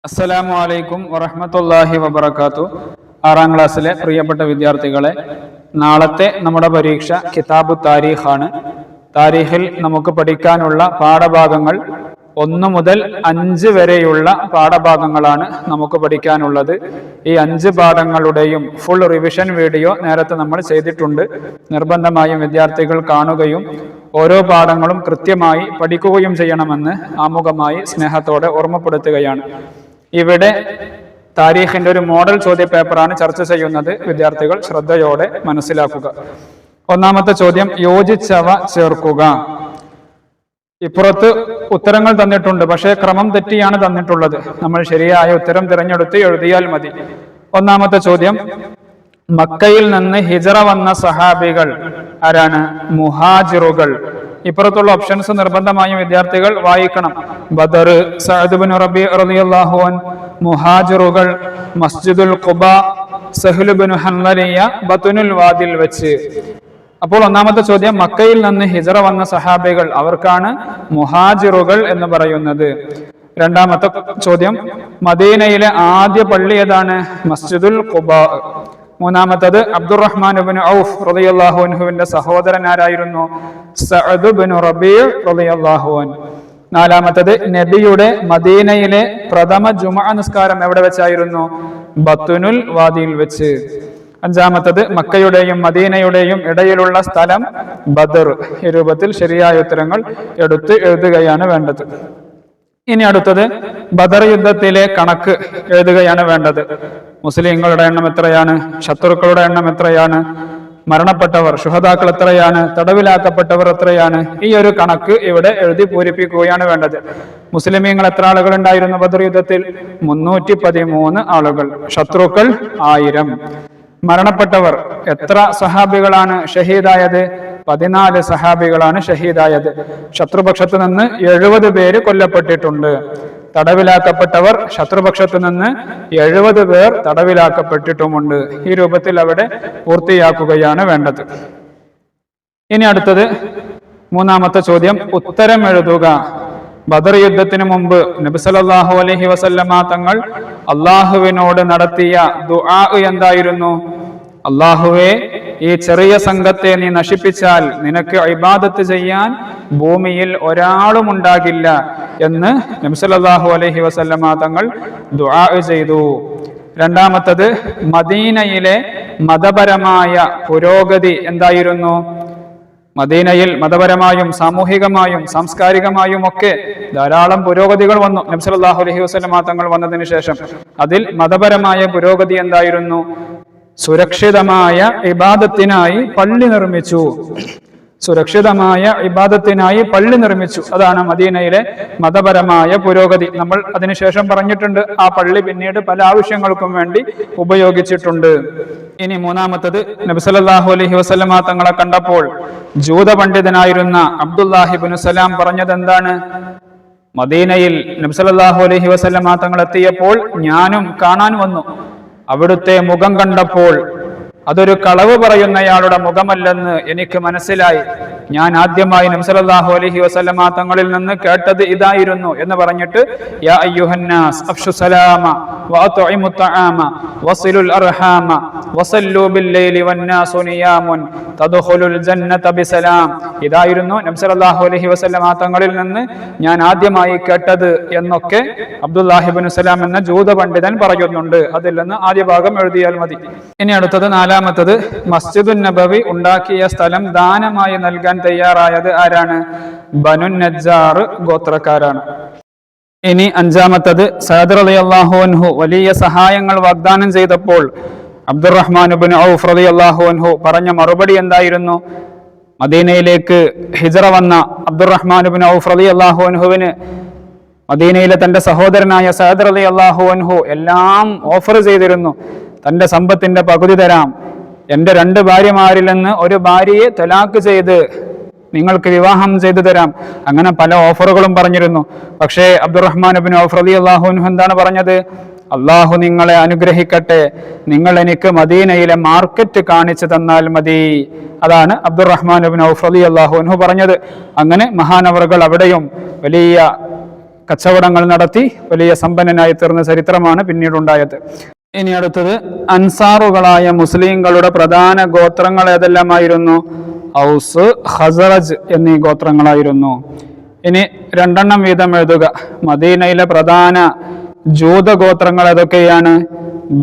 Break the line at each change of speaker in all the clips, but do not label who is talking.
അസ്സലാമു അലൈക്കും വറഹ്മത്തുള്ളാഹി വബറകാതുഹു. 6ാം ക്ലാസ്സിലെ പ്രിയപ്പെട്ട വിദ്യാർത്ഥികളെ, നാളത്തെ നമ്മുടെ പരീക്ഷ കിതാബു താരീഖാണ്. താരീഖിൽ നമുക്ക് പഠിക്കാനുള്ള പാഠഭാഗങ്ങൾ 1 മുതൽ 5 വരെയുള്ള പാഠഭാഗങ്ങളാണ് നമുക്ക് പഠിക്കാനുള്ളത്. ഈ 5 പാഠങ്ങളുടെയും ഫുൾ റിവിഷൻ വീഡിയോ നേരത്തെ നമ്മൾ ചെയ്തിട്ടുണ്ട്. നിർബന്ധമായും വിദ്യാർത്ഥികൾ കാണുകയും ഓരോ പാഠങ്ങളും കൃത്യമായി പഠിക്കുകയും ചെയ്യണമെന്ന് ആമുഖമായി സ്നേഹത്തോടെ ഓർമ്മപ്പെടുത്തുകയാണ്. ഇവിടെ താരീഖിന്റെ ഒരു മോഡൽ ചോദ്യ പേപ്പറാണ് ചർച്ച ചെയ്യുന്നത്. വിദ്യാർത്ഥികൾ ശ്രദ്ധയോടെ മനസ്സിലാക്കുക. 1ാമത്തെ ചോദ്യം, യോജിച്ചവ ചേർക്കുക. ഇപ്പുറത്ത് ഉത്തരങ്ങൾ തന്നിട്ടുണ്ട്, പക്ഷേ ക്രമം തെറ്റിയാണ് തന്നിട്ടുള്ളത്. നമ്മൾ ശരിയായ ഉത്തരം തിരഞ്ഞെടുത്ത് എഴുതിയാൽ മതി. 1ാമത്തെ ചോദ്യം, മക്കയിൽ നിന്ന് ഹിജറ വന്ന സഹാബികൾ ആരാണ്? മുഹാജിറുകൾ. ഇപ്പുറത്തുള്ള ഓപ്ഷൻസ് നിർബന്ധമായും വിദ്യാർത്ഥികൾ വായിക്കണം. ബദർ, സഅദ് ബിൻ റബീ റളിയല്ലാഹു അൻഹു, മുഹാജിറുകൾ, മസ്ജിദുൽ ഖുബ, സഹ്ൽ ബിൻ ഹൻലലിയ, ബത്നുൽ വാദിൽ വെച്ച്. അപ്പോൾ 1ാമത്തെ ചോദ്യം, മക്കയിൽ നിന്ന് ഹിജറ വന്ന സഹാബികൾ, അവർക്കാണ് മുഹാജിറുകൾ എന്ന് പറയുന്നത്. 2ാമത്തെ ചോദ്യം, മദീനയിലെ ആദ്യ പള്ളി ഏതാണ്? മസ്ജിദുൽ ഖുബ. 3ാമത്തത്, അബ്ദുറഹ്മാൻ ഇബ്നു ഔഫ് റളിയല്ലാഹു അൻഹുവിന്റെ സഹോദരൻ ആരായിരുന്നു? സഅദ് ബിൻ റബീ റളിയല്ലാഹു അൻഹു. 4ാമത്തത്, നബിയുടെ മദീനയിലെ പ്രഥമ ജുമുഅ നിസ്കാരം എവിടെ വെച്ചായിരുന്നു? ബത്നുൽ വാദിയിൽ വെച്ച്. 5ാമത്തത്, മക്കയുടെയും മദീനയുടെയും ഇടയിലുള്ള സ്ഥലം ബദർ. ഈ രൂപത്തിൽ ശരിയായ ഉത്തരങ്ങൾ എടുത്ത് എഴുതുകയാണ് വേണ്ടത്. ഇനി അടുത്തത്, ബദർ യുദ്ധത്തിലെ കണക്ക് എഴുതുകയാണ് വേണ്ടത്. മുസ്ലിങ്ങളുടെ എണ്ണം എത്രയാണ്? ശത്രുക്കളുടെ എണ്ണം എത്രയാണ്? മരണപ്പെട്ടവർ ശുഹദാക്കൾ എത്രയാണ്? തടവിലാക്കപ്പെട്ടവർ എത്രയാണ്? ഈ ഒരു കണക്ക് ഇവിടെ എഴുതി പൂരിപ്പിക്കുകയാണ് വേണ്ടത്. മുസ്ലിമീങ്ങൾ എത്ര ആളുകൾ ഉണ്ടായിരുന്നു ബദർ യുദ്ധത്തിൽ? 313 ആളുകൾ. ശത്രുക്കൾ 1000. മരണപ്പെട്ടവർ എത്ര സഹാബികളാണ് ഷഹീദായത്? 14 സഹാബികളാണ് ഷഹീദായത്. ശത്രുപക്ഷത്ത് നിന്ന് 70 പേര് കൊല്ലപ്പെട്ടിട്ടുണ്ട്. തടവിലാക്കപ്പെട്ടവർ ശത്രുപക്ഷത്ത് നിന്ന് 70 പേർ തടവിലാക്കപ്പെട്ടിട്ടുമുണ്ട്. ഈ രൂപത്തിൽ അവിടെ പൂർത്തിയാക്കുകയാണ് വേണ്ടത്. ഇനി അടുത്തത് 3ാമത്തെ ചോദ്യം, ഉത്തരം എഴുതുക. ബദർ യുദ്ധത്തിന് മുമ്പ് നബി സല്ലല്ലാഹു അലൈഹി വസല്ലമ തങ്ങൾ അള്ളാഹുവിനോട് നടത്തിയ ദുആ എന്തായിരുന്നു? അള്ളാഹുവേ, ഈ ചെറിയ സംഘത്തെ നീ നശിപ്പിച്ചാൽ നിനക്ക് ഇബാദത്ത് ചെയ്യാൻ ഭൂമിയിൽ ഒരാളും ഉണ്ടാകില്ല എന്ന് നബി സല്ലല്ലാഹു അലൈഹി വസല്ലമ തങ്ങൾ ദുആ ചെയ്തു. 2ാമത്തത്, മദീനയിലെ മതപരമായ പുരോഗതി എന്തായിരുന്നു? മദീനയിൽ മതപരമായും സാമൂഹികമായും സാംസ്കാരികമായും ഒക്കെ ധാരാളം പുരോഗതികൾ വന്നു നബി സല്ലല്ലാഹു അലൈഹി വസല്ലമ തങ്ങൾ വന്നതിന് ശേഷം. അതിൽ മതപരമായ പുരോഗതി എന്തായിരുന്നു? സുരക്ഷിതമായ ഇബാദത്തിനായി പള്ളി നിർമ്മിച്ചു. സുരക്ഷിതമായ ഇബാദത്തിനായി പള്ളി നിർമ്മിച്ചു. അതാണ് മദീനയിലെ മതപരമായ പുരോഗതി. നമ്മൾ അതിനുശേഷം പറഞ്ഞിട്ടുണ്ട്, ആ പള്ളി പിന്നീട് പല ആവശ്യങ്ങൾക്കും വേണ്ടി ഉപയോഗിച്ചിട്ടുണ്ട്. ഇനി 3ാമത്തത്, നബി സല്ലല്ലാഹു അലൈഹി വസല്ലമ തങ്ങളെ കണ്ടപ്പോൾ ജൂത പണ്ഡിതനായിരുന്ന അബ്ദുല്ലാഹി ഇബ്നു സലാം പറഞ്ഞത് എന്താണ്? മദീനയിൽ നബി സല്ലല്ലാഹു അലൈഹി വസല്ലമ തങ്ങൾ എത്തിയപ്പോൾ ഞാനും കാണാൻ വന്നു. അവിടുത്തെ മുഖം കണ്ടപ്പോൾ അതൊരു കളവ് പറയുന്നയാളുടെ മുഖമല്ലെന്ന് എനിക്ക് മനസ്സിലായി. ഞാൻ ആദ്യമായി നബി സല്ലല്ലാഹു അലൈഹി വസല്ലമ തങ്ങളിൽ നിന്ന് കേട്ടത് ഇതായിരുന്നു എന്ന് പറഞ്ഞിട്ട്, യാ അയ്യുഹന്നാസ് അഫ്ശു സലാമ വഅത്ഇമു തആമ വസിലുൽ അർഹാമ വസല്ലു ബില്ലൈലി വന്നാസു നിയാമുൻ തദ്ഖുലുൽ ജന്നത ബിസലാം. ഇതായിരുന്നു നബി സല്ലല്ലാഹു അലൈഹി വസല്ലമ തങ്ങളിൽ നിന്ന് ഞാൻ ആദ്യമായി കേട്ടത് എന്നൊക്കെ അബ്ദുല്ലാഹി ഇബ്നു സലാം എന്ന ജൂത പണ്ഡിതൻ പറയുന്നുണ്ട്. അതിൽ നിന്ന് ആദ്യ ഭാഗം എഴുതിയാൽ മതി. ഇനി അടുത്തത് 4ാമത്തത്, മസ്ജിദുൻ നബവി ഉണ്ടാക്കിയ സ്ഥലം ദാനമായി നൽകാൻ തയ്യാറായത് ആരാണ്? ബനു നജ്ജാർ ഗോത്രക്കാരാണ്. ഇനി 5ാമത്തത്, സഅദ് റളിയല്ലാഹു അൻഹു വലിയ സഹായങ്ങൾ വാഗ്ദാനം ചെയ്തപ്പോൾ അബ്ദുറഹ്മാൻ ഇബ്നു ഔഫ് റളിയല്ലാഹു അൻഹു പറഞ്ഞ മറുപടി എന്തായിരുന്നു? മദീനയിലേക്ക് ഹിജറ വന്ന അബ്ദുറഹ്മാൻ ഇബ്നു ഔഫ് റളിയല്ലാഹു അൻഹുവിന് മദീനയിലെ തന്റെ സഹോദരനായ സഅദ് റളിയല്ലാഹു അൻഹു എല്ലാം ഓഫർ ചെയ്തിരുന്നു. തന്റെ സമ്പത്തിന്റെ പകുതി തരാം, എന്റെ 2 ഭാര്യമാരിൽ നിന്ന് ഒരു ഭാര്യയെ തലാക്ക് ചെയ്ത് നിങ്ങൾക്ക് വിവാഹം ചെയ്തു തരാം, അങ്ങനെ പല ഓഫറുകളും പറഞ്ഞിരുന്നു. പക്ഷേ അബ്ദുറഹ്മാൻ ഇബ്നു ഔഫ് റളിയല്ലാഹു അൻഹു എന്താണ് പറഞ്ഞത്? അള്ളാഹു നിങ്ങളെ അനുഗ്രഹിക്കട്ടെ, നിങ്ങൾ എനിക്ക് മദീനയിലെ മാർക്കറ്റ് കാണിച്ചു തന്നാൽ മതി. അതാണ് അബ്ദുറഹ്മാൻ ഇബ്നു ഔഫ് റളിയല്ലാഹു അൻഹു പറഞ്ഞത്. അങ്ങനെ മഹാനവറുകൾ അവിടെയും വലിയ കച്ചവടങ്ങൾ നടത്തി വലിയ സമ്പന്നനായി തീർന്ന ചരിത്രമാണ് പിന്നീടുണ്ടായത്. ഇനി അടുത്തത്, അൻസാറുകളായ മുസ്ലിങ്ങളുടെ പ്രധാന ഗോത്രങ്ങൾ ഏതെല്ലാമായിരുന്നു? ഔസ്, ഖസറജ് എന്നീ ഗോത്രങ്ങളായിരുന്നു. ഇനി 2 വീതം എഴുതുക. മദീനയിലെ പ്രധാന ജൂത ഗോത്രങ്ങൾ ഏതൊക്കെയാണ്?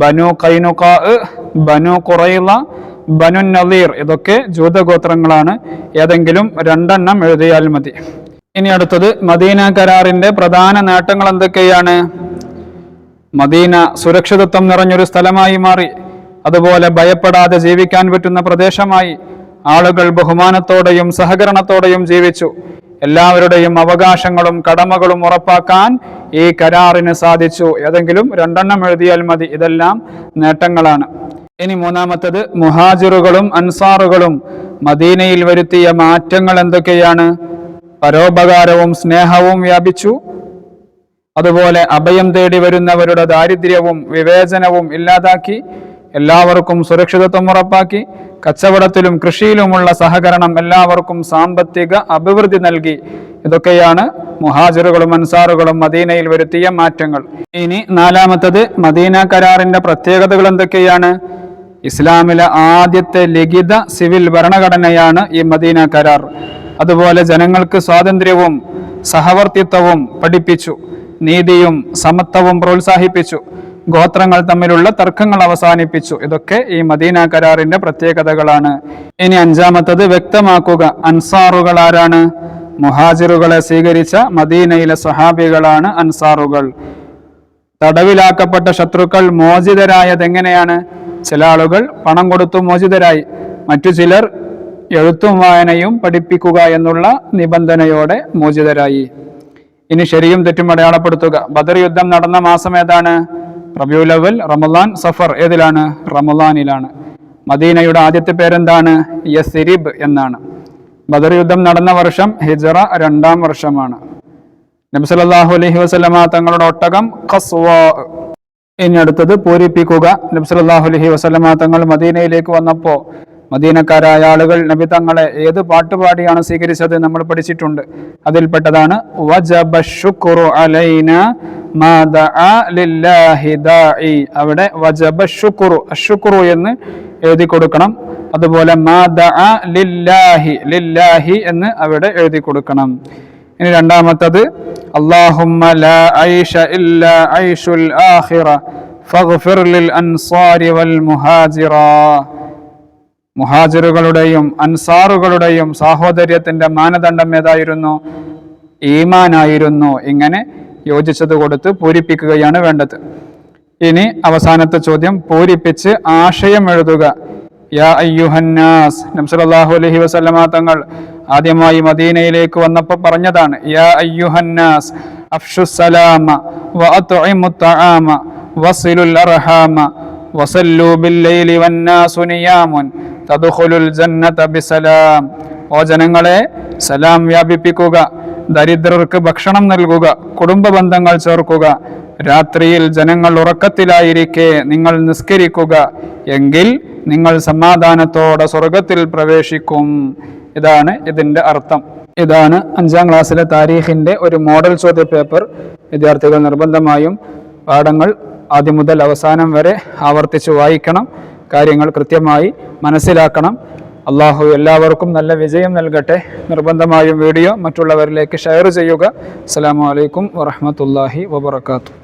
ബനു ഖൈനുഖാ, ബനു ഖുറൈള, ബനു നളീർ. ഇതൊക്കെ ജൂതഗോത്രങ്ങളാണ്. ഏതെങ്കിലും 2 എഴുതിയാൽ മതി. ഇനി അടുത്തത്, മദീന കരാറിന്റെ പ്രധാന നേട്ടങ്ങൾ എന്തൊക്കെയാണ്? മദീന സുരക്ഷിതത്വം നിറഞ്ഞൊരു സ്ഥലമായി മാറി. അതുപോലെ ഭയപ്പെടാതെ ജീവിക്കാൻ പറ്റുന്ന പ്രദേശമായി. ആളുകൾ ബഹുമാനത്തോടെയും സഹകരണത്തോടെയും ജീവിച്ചു. എല്ലാവരുടെയും അവകാശങ്ങളും കടമകളും ഉറപ്പാക്കാൻ ഈ കരാറിന് സാധിച്ചു. ഏതെങ്കിലും 2 എഴുതിയാൽ മതി. ഇതെല്ലാം നേട്ടങ്ങളാണ്. ഇനി 3-മത്തേത്, മുഹാജിറുകളും അൻസാറുകളും മദീനയിൽ വരുത്തിയ മാറ്റങ്ങൾ എന്തൊക്കെയാണ്? പരോപകാരവും സ്നേഹവും വ്യാപിച്ചു. അതുപോലെ അഭയം തേടി വരുന്നവരുടെ ദാരിദ്ര്യവും വിവേചനവും ഇല്ലാതാക്കി. എല്ലാവർക്കും സുരക്ഷിതത്വം ഉറപ്പാക്കി. കച്ചവടത്തിലും കൃഷിയിലുമുള്ള സഹകരണം, എല്ലാവർക്കും സാമ്പത്തിക അഭിവൃദ്ധി നൽകി. ഇതൊക്കെയാണ് മുഹാജിറുകളും അൻസാറുകളും മദീനയിൽ വരുത്തിയ മാറ്റങ്ങൾ. ഇനി 4-മത്തേത്, മദീന കരാറിന്റെ പ്രത്യേകതകൾ എന്തൊക്കെയാണ്? ഇസ്ലാമിലെ ആദ്യത്തെ ലിഖിത സിവിൽ ഭരണഘടനയാണ് ഈ മദീന കരാർ. അതുപോലെ ജനങ്ങൾക്ക് സ്വാതന്ത്ര്യവും സഹവർത്തിത്വവും പഠിപ്പിച്ചു. നീതിയും സമത്വവും പ്രോത്സാഹിപ്പിച്ചു. ഗോത്രങ്ങൾ തമ്മിലുള്ള തർക്കങ്ങൾ അവസാനിപ്പിച്ചു. ഇതൊക്കെ ഈ മദീന കരാറിന്റെ പ്രത്യേകതകളാണ്. ഇനി 5-മത്തേത്, വ്യക്തമാക്കുക. അൻസാറുകൾ ആരാണ്? മുഹാജിറുകളെ സ്വീകരിച്ച മദീനയിലെ സ്വഹാബികളാണ് അൻസാറുകൾ. തടവിലാക്കപ്പെട്ട ശത്രുക്കൾ മോചിതരായത് എങ്ങനെയാണ്? ചില ആളുകൾ പണം കൊടുത്തു മോചിതരായി. മറ്റു ചിലർ എഴുത്തും വായനയും പഠിപ്പിക്കുക എന്നുള്ള നിബന്ധനയോടെ മോചിതരായി. ഇനി ശരിയും തെറ്റും അടയാളപ്പെടുത്തുക. ബദർ യുദ്ധം നടന്ന മാസം ഏതാണ്? റബീഉൽ അവ്വൽ, റമളാൻ, സഫർ. ഏതിലാണ്? റമളാനിലാണ്. മദീനയുടെ ആദ്യത്തെ പേരെന്താണ്? യസ്രിബ് എന്നാണ്. ബദർ യുദ്ധം നടന്ന വർഷം ഹിജ്റ 2-ാം വർഷമാണ്. നബി സല്ലല്ലാഹു അലൈഹി വസല്ലമ തങ്ങളുടെ ഒട്ടകം ഖസ്വാ. ഇനി അടുത്തത്, പൂരിപ്പിക്കുക. നബി സല്ലല്ലാഹു അലൈഹി വസല്ലമ തങ്ങൾ മദീനയിലേക്ക് വന്നപ്പോൾ മദീനക്കാരായ ആളുകൾ നബി തങ്ങളെ ഏത് പാട്ടുപാടിയാണ് സ്വീകരിച്ചത് നമ്മൾ പഠിച്ചിട്ടുണ്ട്. അതിൽപ്പെട്ടതാണ് വജബ ശുക്റു അലൈന മാ ദഅ ലില്ലാഹി ദാഇ. അവിടെ വജബ ശുക്റു, അശ്ശുക്റു എന്ന് എഴുതി കൊടുക്കണം. അതുപോലെ മാ ദഅ ലില്ലാഹി, ലില്ലാഹി എന്ന് അവിടെ എഴുതി കൊടുക്കണം. ഇനി 2-മത്തേത്, അല്ലാഹുമ്മ ലാ ഐഷ ഇല്ലാ ഐഷുൽ ആഖിറ ഫഗ്ഫിർ ലിൽ അൻസാരി വൽ മുഹാജിറ. മുഹാജിറുകളുടെയും അൻസാറുകളുടെയും സാഹോദര്യത്തിന്റെ മാനദണ്ഡം ഏതായിരുന്നു? ഈമാനായിരുന്നു. ഇങ്ങനെ യോജിച്ചത് കൊടുത്ത് പൂരിപ്പിക്കുകയാണ് വേണ്ടത്. ഇനി അവസാനത്തെ ചോദ്യം, പൂരിപ്പിച്ച് ആശയം എഴുതുക. യാ അയ്യുഹന്നാസ്. നബി സല്ലല്ലാഹു അലൈഹി വസല്ലമ തങ്ങൾ ആദ്യമായി മദീനയിലേക്ക് വന്നപ്പോൾ പറഞ്ഞതാണ്, യാ അയ്യുഹന്നാസ് അഫ്ഷുസ് സലാമ വഅത്ഇമുത് തആമ വസിലുൽ അർഹാമ വസല്ലു ബില്ലൈലി വന്നാസു നിയാമുൻ തദ്ഖുലുൽ ജന്നത ബിസലാം. ഓ ജനങ്ങളെ, സലാം വ്യാപിപ്പിക്കുക, ദരിദ്രർക്ക് ഭക്ഷണം നൽകുക, കുടുംബ ബന്ധങ്ങൾ ചേർക്കുക. രാത്രിയിൽ ജനങ്ങൾ ഉറക്കത്തിലായിരിക്കെ നിങ്ങൾ നിസ്കരിക്കുക, എങ്കിൽ നിങ്ങൾ സമാധാനത്തോടെ സ്വർഗത്തിൽ പ്രവേശിക്കും. ഇതാണ് ഇതിന്റെ അർത്ഥം. ഇതാണ് 5-ാം ക്ലാസ്സിലെ താരീഖിന്റെ ഒരു മോഡൽ ചോദ്യ പേപ്പർ. വിദ്യാർത്ഥികൾ നിർബന്ധമായും പാഠങ്ങൾ ആദ്യം മുതൽ അവസാനം വരെ ആവർത്തിച്ച് വായിക്കണം. കാര്യങ്ങൾ കൃത്യമായി മനസ്സിലാക്കണം. അള്ളാഹു എല്ലാവർക്കും നല്ല വിജയം നൽകട്ടെ. നിർബന്ധമായും വീഡിയോ മറ്റുള്ളവരിലേക്ക് ഷെയർ ചെയ്യുക. അസ്സലാമു അലൈക്കും വറഹ്മത്തുള്ളാഹി വബറകാതുഹു.